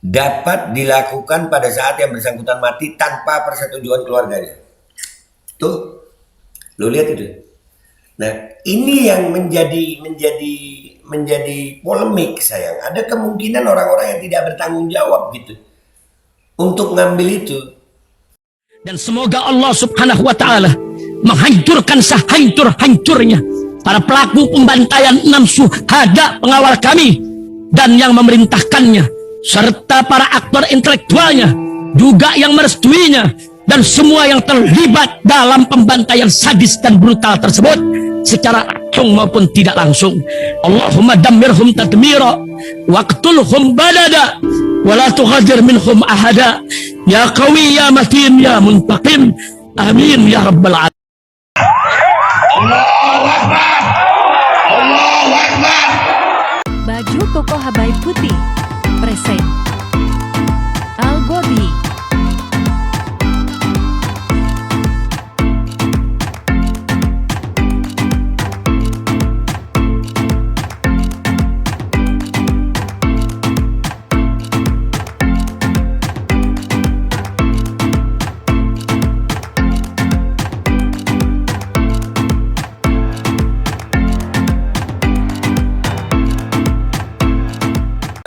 dapat dilakukan pada saat yang bersangkutan mati tanpa persetujuan keluarganya. Tuh, lo lihat itu. Nah, ini yang menjadi polemik, sayang. Ada kemungkinan orang-orang yang tidak bertanggung jawab gitu untuk ngambil itu. Dan semoga Allah Subhanahu wa taala menghancurkan sehancur-hancurnya para pelaku pembantaian 6 syuhada pengawal kami dan yang memerintahkannya, serta para aktor intelektualnya juga yang merestuinya, dan semua yang terlibat dalam pembantaian sadis dan brutal tersebut secara langsung maupun tidak langsung. Allahumma dammirhum tadmira waqtulhum badada wala tughadir minhum ahada ya qawi ya matin ya muntaqim amin ya rabbal alamin. Allahu Akbar, Allahu Akbar. Baju koko Habaib Putih present Al-Godi.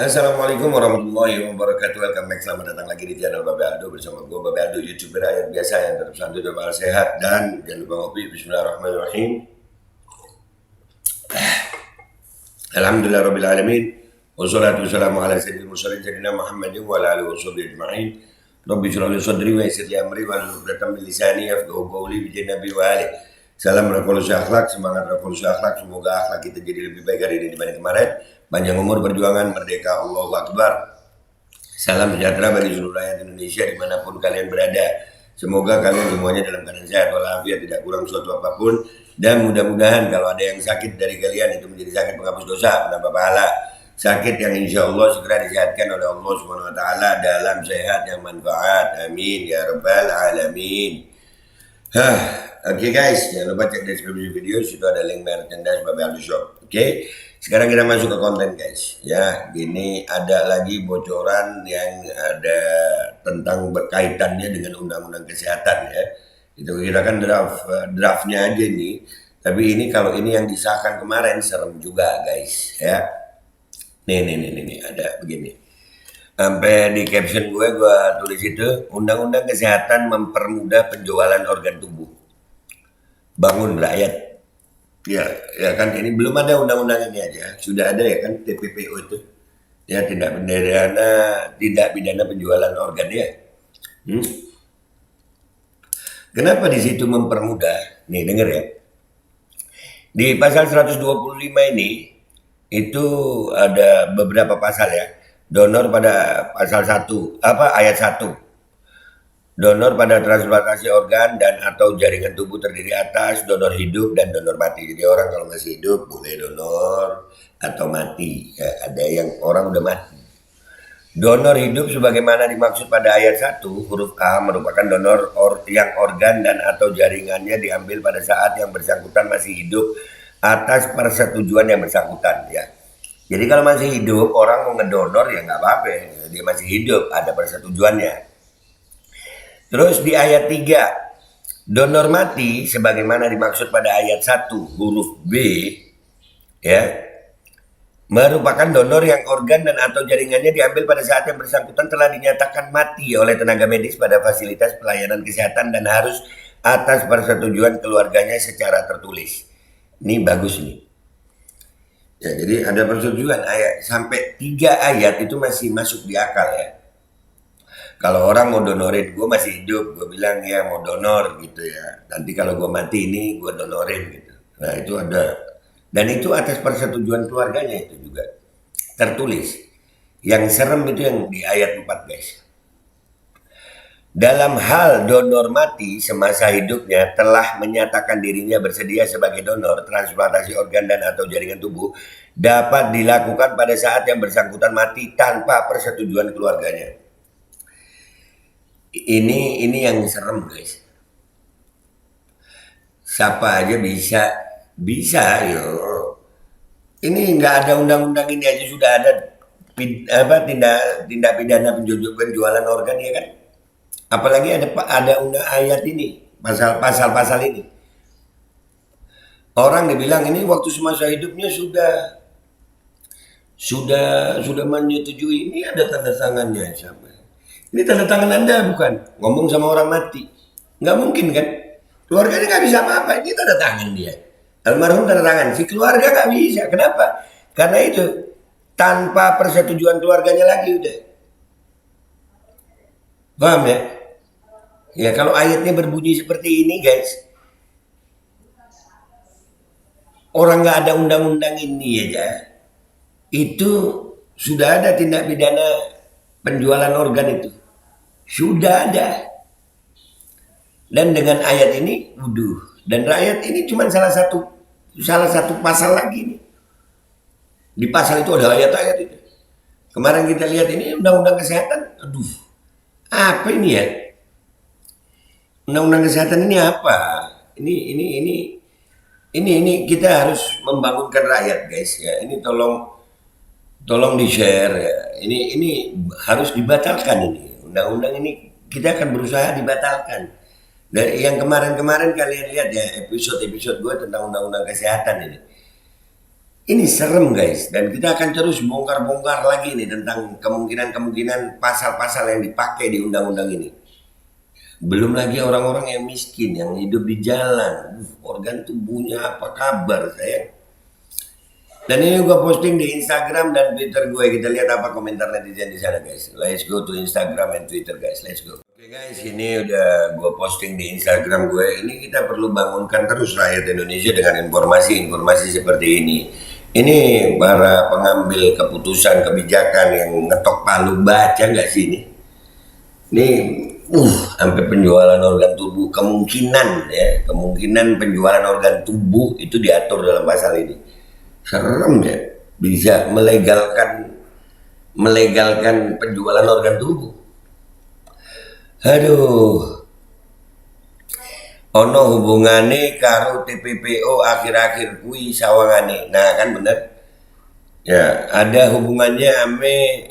Assalamualaikum warahmatullahi wabarakatuh. Welcome back, selamat datang lagi di channel Babe Aldo bersama gue Babe Aldo, youtuber rakyat biasa yang tetap santuy dan malah sehat. Dan jangan lupa ngopi. Bismillahirrahmanirrahim. Alhamdulillahirrahmanirrahim. Wassalatu wassalamu ala sayyidil mursalin sayyidina Muhammadin wa ala alihi washabihi ajma'in. Rabbi shrah li sadri wa yassir li amri wahlul 'uqdatam min lisani yafqahu qawli bi nabi wa ali. Salam revolusi akhlak, semangat revolusi akhlak. Semoga akhlak kita jadi lebih baik hari ini dibanding kemarin. Panjang umur, perjuangan, merdeka, Allahu Akbar. Salam sejahtera bagi seluruh rakyat Indonesia dimanapun kalian berada. Semoga kalian semuanya dalam keadaan sehat walafiat, tidak kurang suatu apapun. Dan mudah-mudahan kalau ada yang sakit dari kalian itu menjadi sakit penghapus dosa, penambah pahala. Sakit yang insya Allah segera disehatkan oleh Allah Subhanahu Wa Taala dalam sehat yang manfaat. Amin ya rabbal alamin. Oke guys, jangan lupa cek deskripsi video, situ ada link merchandise Babe Aldo Shop. Oke. Sekarang kita masuk ke konten guys. Ya, gini ada lagi bocoran yang ada tentang berkaitannya dengan undang-undang kesehatan ya. Itu kita kan draftnya aja nih. Tapi ini kalau ini yang disahkan kemarin serem juga guys ya. Nih ada begini. Sampai di caption gue tulis itu, undang-undang kesehatan mempermudah penjualan organ tubuh. Bangun rakyat. Ya kan ini belum ada undang-undang ini aja, sudah ada ya kan TPPO itu. Ya tindak pidana penjualan organ ya. Kenapa di situ mempermudah? Nih denger ya. Di pasal 125 ini itu ada beberapa pasal ya. Donor pada pasal 1, ayat 1. Donor pada transplantasi organ dan atau jaringan tubuh terdiri atas donor hidup dan donor mati. Jadi orang kalau masih hidup boleh donor atau mati. Ya, ada yang orang udah mati. Donor hidup sebagaimana dimaksud pada ayat 1 huruf A merupakan donor yang organ dan atau jaringannya diambil pada saat yang bersangkutan masih hidup atas persetujuan yang bersangkutan ya. Jadi kalau masih hidup orang mau ngedonor ya nggak apa-apa, dia masih hidup ada persetujuannya. Terus di ayat 3, donor mati sebagaimana dimaksud pada ayat 1 huruf B ya, merupakan donor yang organ dan atau jaringannya diambil pada saat yang bersangkutan telah dinyatakan mati oleh tenaga medis pada fasilitas pelayanan kesehatan dan harus atas persetujuan keluarganya secara tertulis. Ini bagus nih. Ya, jadi ada persetujuan ayat sampai 3 ayat itu masih masuk di akal ya. Kalau orang mau donorin, gue masih hidup, gue bilang ya mau donor gitu ya. Nanti kalau gue mati ini gue donorin gitu. Nah itu ada. Dan itu atas persetujuan keluarganya itu juga tertulis. Yang serem itu yang di ayat 4 guys. Dalam hal donor mati semasa hidupnya telah menyatakan dirinya bersedia sebagai donor transplantasi organ dan atau jaringan tubuh dapat dilakukan pada saat yang bersangkutan mati tanpa persetujuan keluarganya. Ini yang serem guys. Siapa aja bisa yo. Ini nggak ada undang-undang ini aja sudah ada tindak pidana penjualan organ ya kan. Apalagi ada ayat ini, pasal ini. Orang dibilang ini waktu semasa hidupnya sudah menyetujui, ini ada tanda tangannya sama. Ini tanda tangan Anda bukan ngomong sama orang mati. Nggak mungkin kan? Keluarganya nggak bisa apa-apa, ini tanda tangan dia. Almarhum tanda tangan, si keluarga nggak bisa. Kenapa? Karena itu tanpa persetujuan keluarganya lagi udah. Paham ya? Ya kalau ayatnya berbunyi seperti ini guys, orang nggak ada undang-undang ini aja, itu sudah ada tindak pidana penjualan organ itu. Sudah ada. Dan dengan ayat ini, dan ayat ini cuma salah satu pasal lagi nih. Di pasal itu ada ayat-ayat itu. Kemarin kita lihat ini undang-undang kesehatan, apa ini ya? Undang-undang kesehatan ini apa? Ini kita harus membangunkan rakyat guys ya. Ini tolong di-share ya. Ini harus dibatalkan ini. Undang-undang ini kita akan berusaha dibatalkan. Dari yang kemarin-kemarin kalian lihat ya episode gue tentang undang-undang kesehatan ini. Ini serem guys, dan kita akan terus bongkar-bongkar lagi nih tentang kemungkinan pasal-pasal yang dipakai di undang-undang ini. Belum lagi orang-orang yang miskin, yang hidup di jalan, organ tubuhnya apa kabar sayang. Dan ini gue posting di Instagram dan Twitter gue, kita lihat apa komentar netizen di sana guys. Let's go to Instagram and Twitter guys, let's go. Oke guys, ini udah gue posting di Instagram gue. Ini kita perlu bangunkan terus rakyat Indonesia dengan informasi seperti ini. Ini para pengambil keputusan kebijakan yang ngetok palu, baca nggak sih ini? Ini sampai penjualan organ tubuh, kemungkinan penjualan organ tubuh itu diatur dalam pasal ini. Serem ya, bisa melegalkan penjualan organ tubuh. Aduh. Ono hubungane karo TPPO akhir-akhir kui sawangane. Nah kan bener. Ya, ada hubungannya ame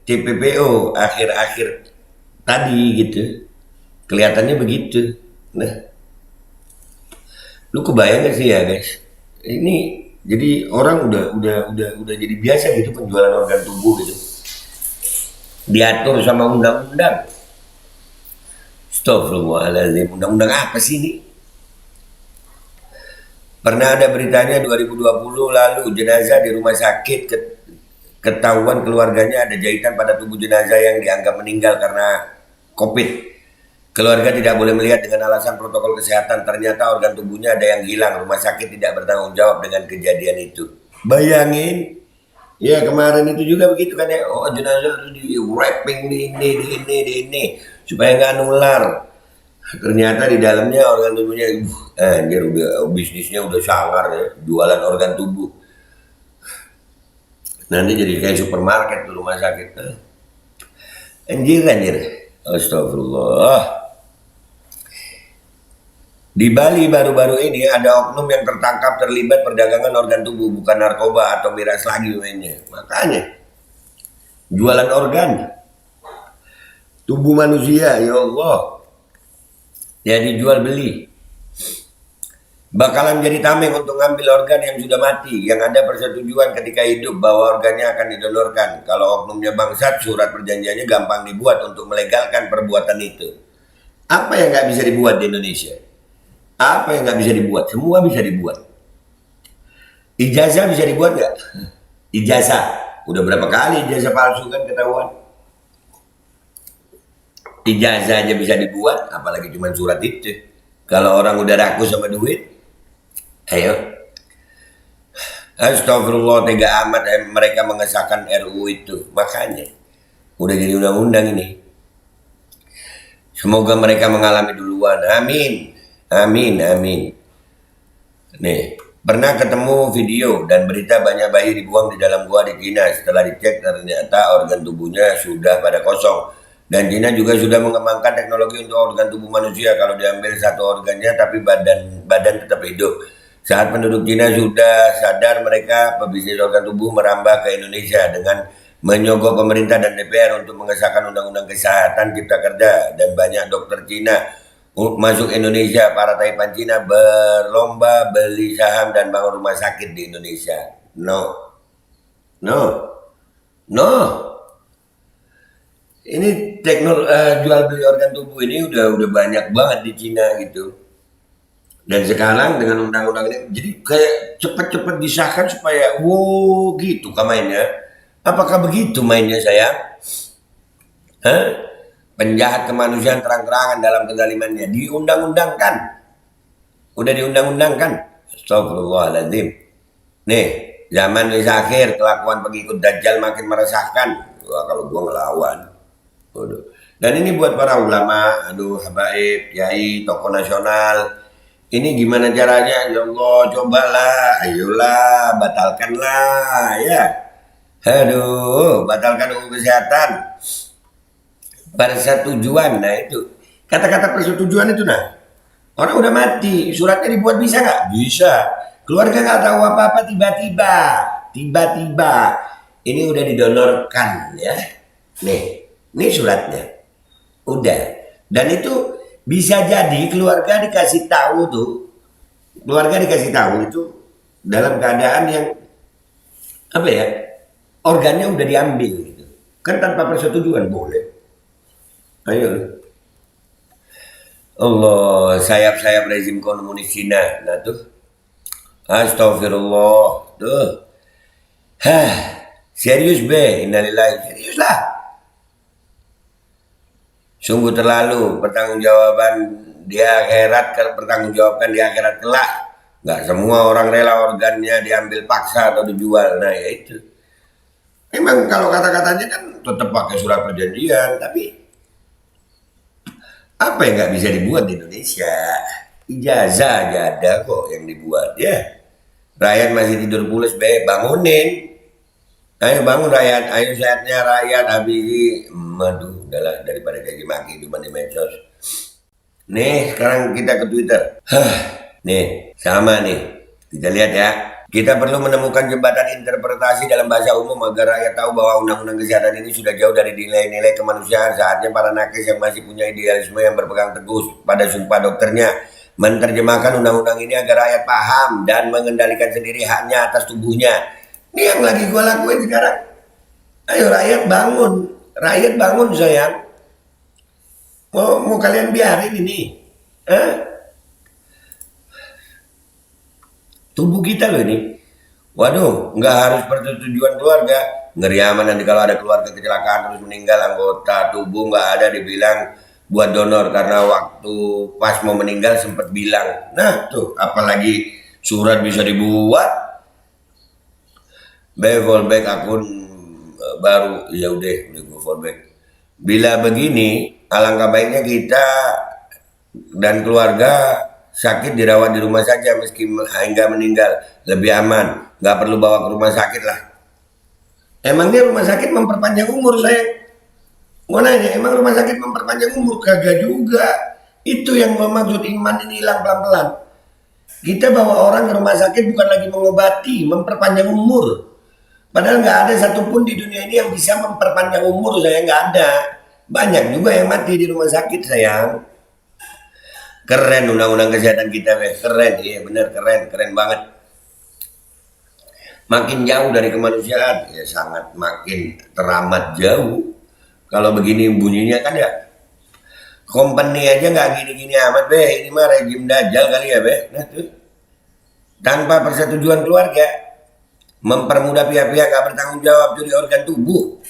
TPPO akhir-akhir tadi gitu. Kelihatannya begitu. Nah. Lu kebayang gak sih ya guys? Ini jadi orang udah jadi biasa gitu penjualan organ tubuh gitu. Diatur sama undang-undang. Astagfirullahaladzim, undang-undang apa sih ini? Pernah ada beritanya 2020 lalu jenazah di rumah sakit ketahuan keluarganya ada jahitan pada tubuh jenazah yang dianggap meninggal karena COVID. Keluarga tidak boleh melihat dengan alasan protokol kesehatan. Ternyata organ tubuhnya ada yang hilang. Rumah sakit tidak bertanggung jawab dengan kejadian itu. Bayangin. Ya kemarin itu juga begitu kan ya. Oh jenazah itu di wrapping di ini. Supaya nggak nular. Ternyata di dalamnya organ tubuhnya, anjir udah bisnisnya udah sangar ya. Jualan organ tubuh. Nanti jadi kayak supermarket tuh rumah sakit. Anjir. Astagfirullah. Di Bali baru-baru ini ada oknum yang tertangkap terlibat perdagangan organ tubuh, bukan narkoba atau miras lagi mainnya. Makanya jualan organ tubuh manusia, ya Allah, ya dijual beli. Bakalan jadi tameng untuk ngambil organ yang sudah mati, yang ada persetujuan ketika hidup bahwa organnya akan didonorkan. Kalau oknumnya bangsat, surat perjanjiannya gampang dibuat untuk melegalkan perbuatan itu. Apa yang nggak bisa dibuat di Indonesia? Apa yang nggak bisa dibuat? Semua bisa dibuat. Ijazah bisa dibuat nggak? Ijazah. Udah berapa kali ijazah palsu kan ketahuan. Ijazah aja bisa dibuat, apalagi cuma surat itu. Kalau orang udah rakus sama duit, ayo. Astagfirullah, tega amat mereka mengesahkan RUU itu. Makanya, udah jadi undang-undang ini. Semoga mereka mengalami duluan. Amin. Nih, pernah ketemu video dan berita banyak bayi dibuang di dalam gua di Cina. Setelah dicek ternyata organ tubuhnya sudah pada kosong. Dan Cina juga sudah mengembangkan teknologi untuk organ tubuh manusia. Kalau diambil satu organnya tapi badan tetap hidup. Saat penduduk Cina sudah sadar, mereka pebisnis organ tubuh merambah ke Indonesia dengan menyogok pemerintah dan DPR untuk mengesahkan undang-undang kesehatan cipta kerja, dan banyak dokter Cina masuk Indonesia. Para Taipan Cina berlomba beli saham dan bangun rumah sakit di Indonesia. No, no, no. Ini teknologi jual beli organ tubuh ini udah banyak banget di Cina gitu. Dan sekarang dengan undang-undang ini jadi kayak cepet-cepet disahkan supaya wow gitu kan mainnya. Apakah begitu mainnya sayang? Hah? Penjahat kemanusiaan terang-terangan dalam kezalimannya diundang-undangkan. Udah diundang-undangkan. Astagfirullahaladzim. Nih, zaman wis akhir, kelakuan pengikut Dajjal makin meresahkan. Wah, kalau gua ngelawan. Waduh. Dan ini buat para ulama, aduh, habaib, kiai, tokoh nasional. Ini gimana caranya? Ya Allah, cobalah, ayolah, batalkanlah, ya. Aduh, batalkan UU Kesehatan. Persetujuan, nah itu. Kata-kata persetujuan itu, nah. Orang udah mati, suratnya dibuat bisa nggak? Bisa. Keluarga nggak tahu apa-apa, tiba-tiba. Ini udah didonorkan, ya. Nih, ini suratnya. Udah. Dan itu bisa jadi keluarga dikasih tahu itu dalam keadaan yang apa ya, organnya udah diambil gitu. Kan tanpa persetujuan boleh. Ayo. Allah, sayap-sayap rezim komunis Cina. Nah tuh. Astagfirullah. Tuh. Hah. Serius be, innalillahi, serius lah. Sungguh terlalu pertanggungjawaban di akhirat, pertanggungjawabkan di akhirat kelak. Nggak semua orang rela organnya diambil paksa atau dijual. Nah ya itu. Memang kalau kata-katanya kan tetap pakai surat perjanjian, tapi apa yang nggak bisa dibuat di Indonesia? Ijazah aja ada kok yang dibuat ya. Rakyat masih tidur pulas, bangunin. Ayo bangun rakyat, ayo sehatnya rakyat, habis aduh, udahlah daripada caci maki di medsos. Nih, sekarang kita ke Twitter. Nih, sama nih. Kita lihat ya. Kita perlu menemukan jembatan interpretasi dalam bahasa umum agar rakyat tahu bahwa undang-undang kesehatan ini sudah jauh dari nilai-nilai kemanusiaan. Saatnya para nakes yang masih punya idealisme yang berpegang teguh pada sumpah dokternya menerjemahkan undang-undang ini agar rakyat paham dan mengendalikan sendiri haknya atas tubuhnya. Ini yang lagi gue lakuin sekarang. Ayo rakyat bangun sayang. Mau kalian biarin ini? Tubuh kita loh ini. Waduh, nggak harus persetujuan keluarga. Ngeri aman nanti kalau ada keluarga kecelakaan terus meninggal, anggota tubuh nggak ada dibilang buat donor karena waktu pas mau meninggal sempat bilang. Nah tuh, apalagi surat bisa dibuat. Fallback akun baru, ya udah gue fallback. Bila begini, alangkah baiknya kita dan keluarga sakit dirawat di rumah saja meski hingga meninggal, lebih aman. Nggak perlu bawa ke rumah sakit lah. Emangnya rumah sakit memperpanjang umur saya? Mau nanya, emang rumah sakit memperpanjang umur? Kagak juga. Itu yang maksud iman ini hilang pelan-pelan. Kita bawa orang ke rumah sakit bukan lagi mengobati, memperpanjang umur. Padahal nggak ada satupun di dunia ini yang bisa memperpanjang umur, saya nggak ada. Banyak juga yang mati di rumah sakit, sayang. Keren undang-undang kesehatan kita, keren, iya bener keren banget. Makin jauh dari kemanusiaan, ya sangat makin teramat jauh. Kalau begini bunyinya kan ya, company aja nggak gini-gini amat, ini mah rejim Dajjal kali ya, Nah, tuh. Tanpa persetujuan keluarga. Mempermudah pihak-pihak gak bertanggung jawab curi organ tubuh.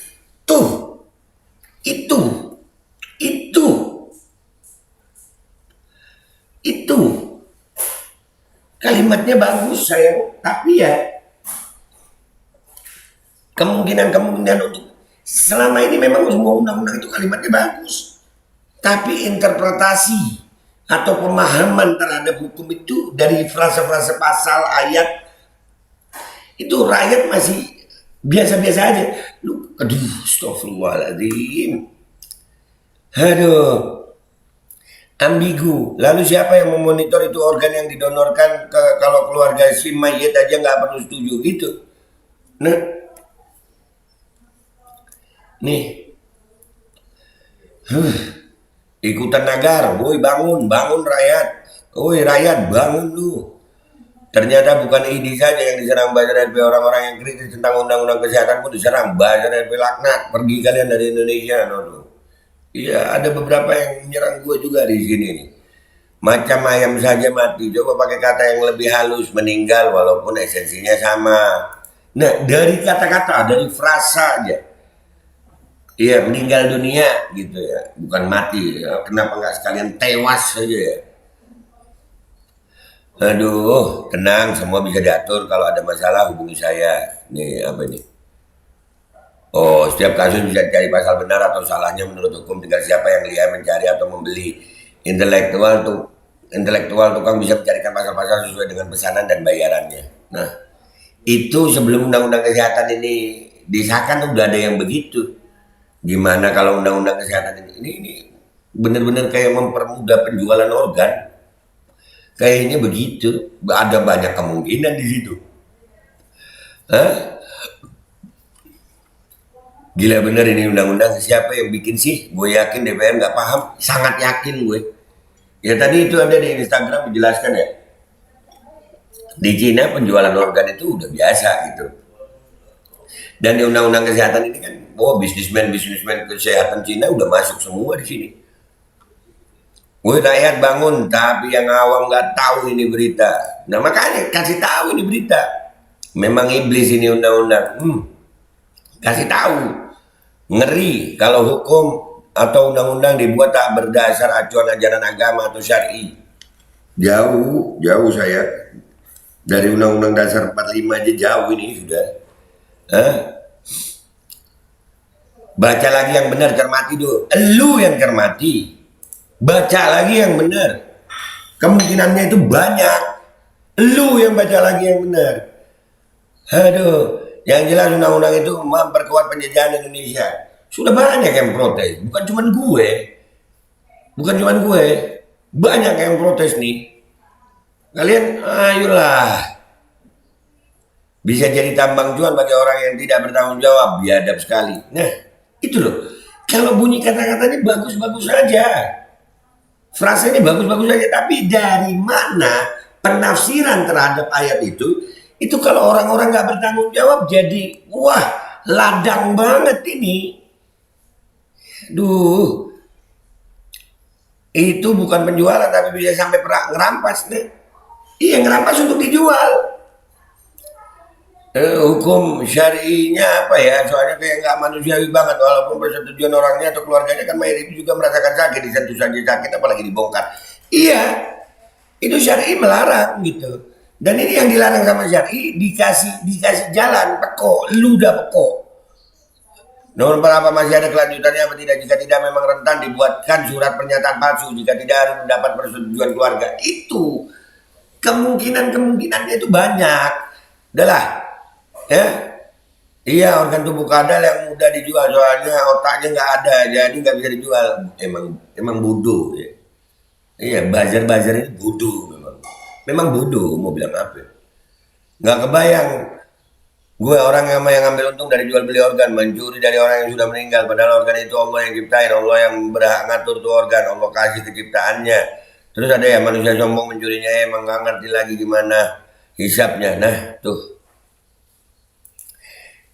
Itu kalimatnya bagus sayang, tapi ya kemungkinan untuk selama ini memang semua undang-undang itu kalimatnya bagus, tapi interpretasi atau pemahaman terhadap hukum itu dari frase-frase pasal ayat itu rakyat masih biasa-biasa aja. Aduh, astagfirullahaladzim. Aduh, ambigu. Lalu siapa yang memonitor itu organ yang didonorkan kalau keluarga si mayit aja nggak perlu setuju gitu? Nah, nih, ikutan nagar, woi bangun rakyat, woi rakyat bangun lu. Ternyata bukan ID saja yang diserang buzzer RP, orang-orang yang kritis tentang undang-undang kesehatan pun diserang buzzer RP, laknat, pergi kalian dari Indonesia. Iya, ada beberapa yang menyerang gue juga di sini nih. Macam ayam saja mati, coba pakai kata yang lebih halus, meninggal walaupun esensinya sama. Nah, dari kata-kata, dari frasa aja. Iya, meninggal dunia gitu ya, bukan mati. Ya. Kenapa nggak sekalian tewas saja ya? Aduh, tenang, semua bisa diatur. Kalau ada masalah hubungi saya. Nih, apa ini? Oh, setiap kasus bisa dicari pasal benar atau salahnya menurut hukum. Tinggal siapa yang lihat, mencari atau membeli. Intelektual tukang bisa mencarikan pasal-pasal sesuai dengan pesanan dan bayarannya. Nah, itu sebelum undang-undang kesehatan ini disahkan tuh udah ada yang begitu. Gimana kalau undang-undang kesehatan ini benar-benar kayak mempermudah penjualan organ? Kayaknya begitu, ada banyak kemungkinan di situ. Hah? Gila bener ini undang-undang, siapa yang bikin sih? Gue yakin DPR nggak paham, sangat yakin gue. Ya tadi itu ada di Instagram menjelaskan ya. Di Cina penjualan organ itu udah biasa gitu. Dan di undang-undang kesehatan ini kan, bisnismen kesehatan Cina udah masuk semua di sini. Woi rakyat bangun, tapi yang awam nggak tahu ini berita. Nah makanya kasih tahu ini berita. Memang iblis ini undang-undang. Kasih tahu. Ngeri kalau hukum atau undang-undang dibuat tak berdasar acuan ajaran agama atau syar'i. Jauh saya dari undang-undang dasar 45 aja jauh ini sudah. Baca lagi yang benar, cermati dulu. Elu yang cermati. Baca lagi yang benar. Kemungkinannya itu banyak. Lu yang baca lagi yang benar. Aduh, yang jelas undang-undang itu memperkuat penjajahan Indonesia. Sudah banyak yang protes, bukan cuma gue. Banyak yang protes nih. Kalian ayolah. Bisa jadi tambang cuan bagi orang yang tidak bertanggung jawab, biadab sekali. Nah, itu loh. Kalau bunyi kata-katanya bagus-bagus saja. Frasa ini bagus-bagus saja, tapi dari mana penafsiran terhadap ayat itu kalau orang-orang nggak bertanggung jawab jadi wah ladang banget ini. Duh, itu bukan penjualan tapi bisa sampai ngerampas nih. Iya ngerampas untuk dijual. Hukum syari'inya apa ya? Soalnya kayak nggak manusiawi banget walaupun persetujuan orangnya atau keluarganya kan mayat itu juga merasakan sakit, disentuh saja sakit apalagi dibongkar. Iya, itu syar'i melarang gitu. Dan ini yang dilarang sama syar'i dikasih jalan peko, ludah peko. Nomor berapa masih ada kelanjutannya apa tidak? Jika tidak memang rentan dibuatkan surat pernyataan palsu jika tidak harus mendapat persetujuan keluarga. Itu kemungkinannya itu banyak. Udahlah. Ya, iya organ tubuh kadal yang mudah dijual soalnya otaknya nggak ada jadi nggak bisa dijual. Emang bodoh ya. Iya buzzer ini bodoh memang bodoh mau bilang apa? Nggak kebayang gue orang yang ngambil untung dari jual beli organ, mencuri dari orang yang sudah meninggal padahal organ itu Allah yang ciptain, Allah yang berhak ngatur tuh organ, Allah kasih keciptaannya. Terus ada ya manusia sombong mencurinya emang nggak ngerti lagi gimana hisapnya. Nah tuh.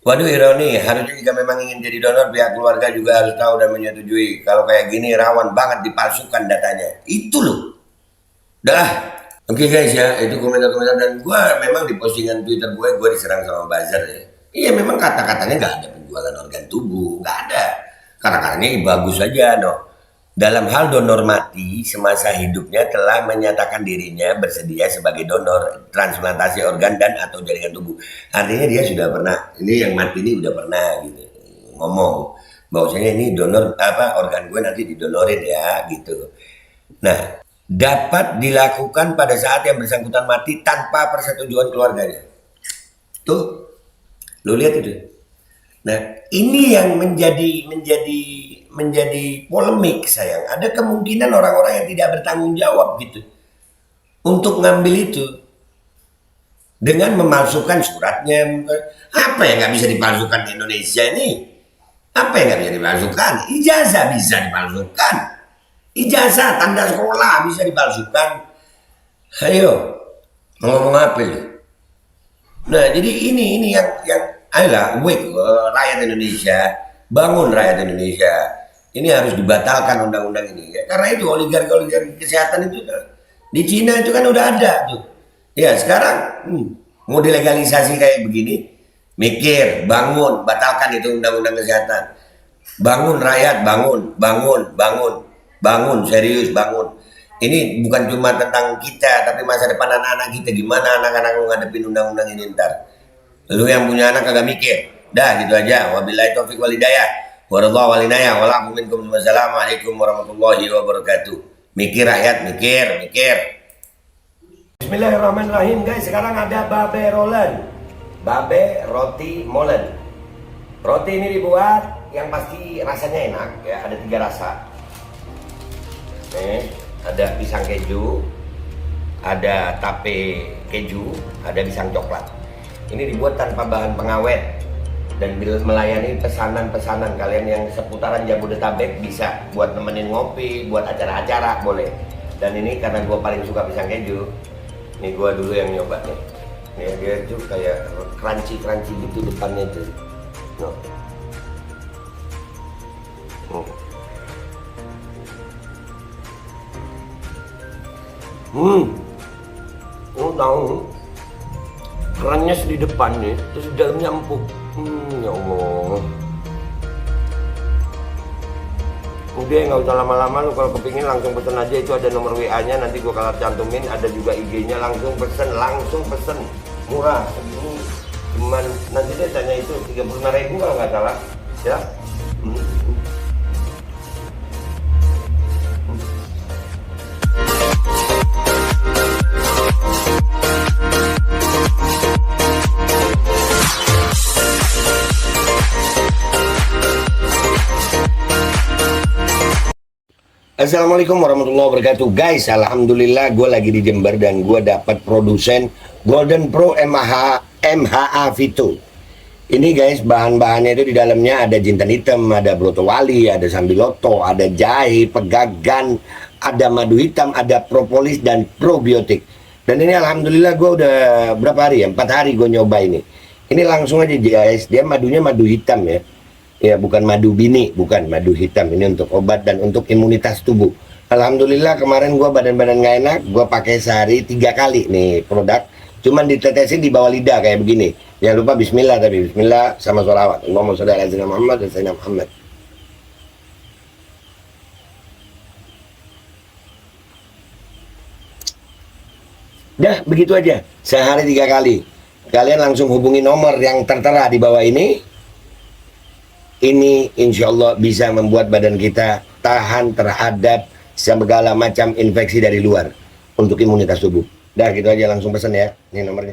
Waduh ironi, harusnya jika memang ingin jadi donor pihak keluarga juga harus tahu dan menyetujui. Kalau kayak gini rawan banget dipalsukan datanya. Itu loh. Dah. Oke guys ya, itu komentar-komentar dan gue memang di postingan Twitter gue diserang sama buzzer ya. Iya memang kata-katanya nggak ada penjualan organ tubuh, nggak ada. Kata-katanya bagus aja no. Dalam hal donor mati semasa hidupnya telah menyatakan dirinya bersedia sebagai donor transplantasi organ dan atau jaringan tubuh. Artinya dia sudah pernah, ini yang mati ini udah pernah gitu ngomong bahwasanya ini donor organ gue nanti didonorin ya gitu. Nah, dapat dilakukan pada saat yang bersangkutan mati tanpa persetujuan keluarganya. Tuh, lo lihat itu. Nah, ini yang menjadi polemik sayang. Ada kemungkinan orang-orang yang tidak bertanggung jawab gitu untuk ngambil itu dengan memalsukan suratnya. Apa yang nggak bisa dipalsukan di Indonesia ini? Apa yang nggak bisa dipalsukan? Ijazah bisa dipalsukan. Ijazah, tanda sekolah bisa dipalsukan. Ayo, ngomong apa ini? Nah, jadi ini yang ayolah, wake rakyat Indonesia, bangun rakyat Indonesia. Ini harus dibatalkan undang-undang ini. Ya, karena itu oligarki kesehatan itu di Cina itu kan udah ada tuh. Ya sekarang mau dilegalisasi kayak begini, mikir, bangun, batalkan itu undang-undang kesehatan. Bangun rakyat, bangun, serius bangun. Ini bukan cuma tentang kita, tapi masa depan anak-anak kita. Gimana anak-anak lu ngadepin undang-undang ini ntar? Lu yang punya anak kagak mikir. Dah gitu aja. Wabillahi taufiq wal hidayah. Warahmatullahi wabarakatuh. Waalaikumsalam. Wassalamualaikum warahmatullahi wabarakatuh. Mikir rakyat, mikir. Bismillahirrahmanirrahim guys. Sekarang ada babe rolen. Babe roti molen. Roti ini dibuat yang pasti rasanya enak ya. Ada 3 rasa. Ada pisang keju, ada tape keju, ada pisang coklat. Ini dibuat tanpa bahan pengawet dan melayani pesanan-pesanan kalian yang seputaran Jabodetabek, bisa buat nemenin ngopi, buat acara-acara boleh. Dan ini karena gue paling suka pisang keju, ini gue dulu yang nyoba nih. Nih dia tuh kayak crunchy gitu depannya tuh. No. Tahu kerennya di depannya, terus di dalamnya empuk. Ya Allah. Udah nggak usah lama-lama, lu kalau kepingin langsung pesen aja, itu ada nomor WA-nya, nanti gua kalau cantumin, ada juga IG-nya, langsung pesen, murah. Segini cuman nanti dia tanya itu 35.000 kalau nggak salah, ya. Assalamualaikum warahmatullahi wabarakatuh guys. Alhamdulillah gue lagi di Jember dan gue dapat produsen Golden Pro MHA Vito. Ini guys, bahan-bahannya itu di dalamnya ada jintan hitam, ada broto wali, ada sambiloto, ada jahe, pegagan, ada madu hitam, ada propolis dan probiotik. Dan ini alhamdulillah gue udah berapa hari ya, 4 hari gue nyoba ini. Ini langsung aja guys, dia madunya madu hitam ya. Ya bukan madu bini, bukan madu hitam. Ini untuk obat dan untuk imunitas tubuh. Alhamdulillah kemarin gua badan-badan gak enak, gua pakai sehari 3 kali nih produk. Cuman ditetesin di bawah lidah kayak begini. Jangan lupa bismillah, tapi bismillah sama sholawat. Allahumma sholli ala sayyidina Muhammad dan sayyidina Muhammad. Dah begitu aja, sehari 3 kali. Kalian langsung hubungi nomor yang tertera di bawah ini. Ini insya Allah bisa membuat badan kita tahan terhadap segala macam infeksi dari luar untuk imunitas tubuh. Dah gitu aja, langsung pesan ya, ini nomornya.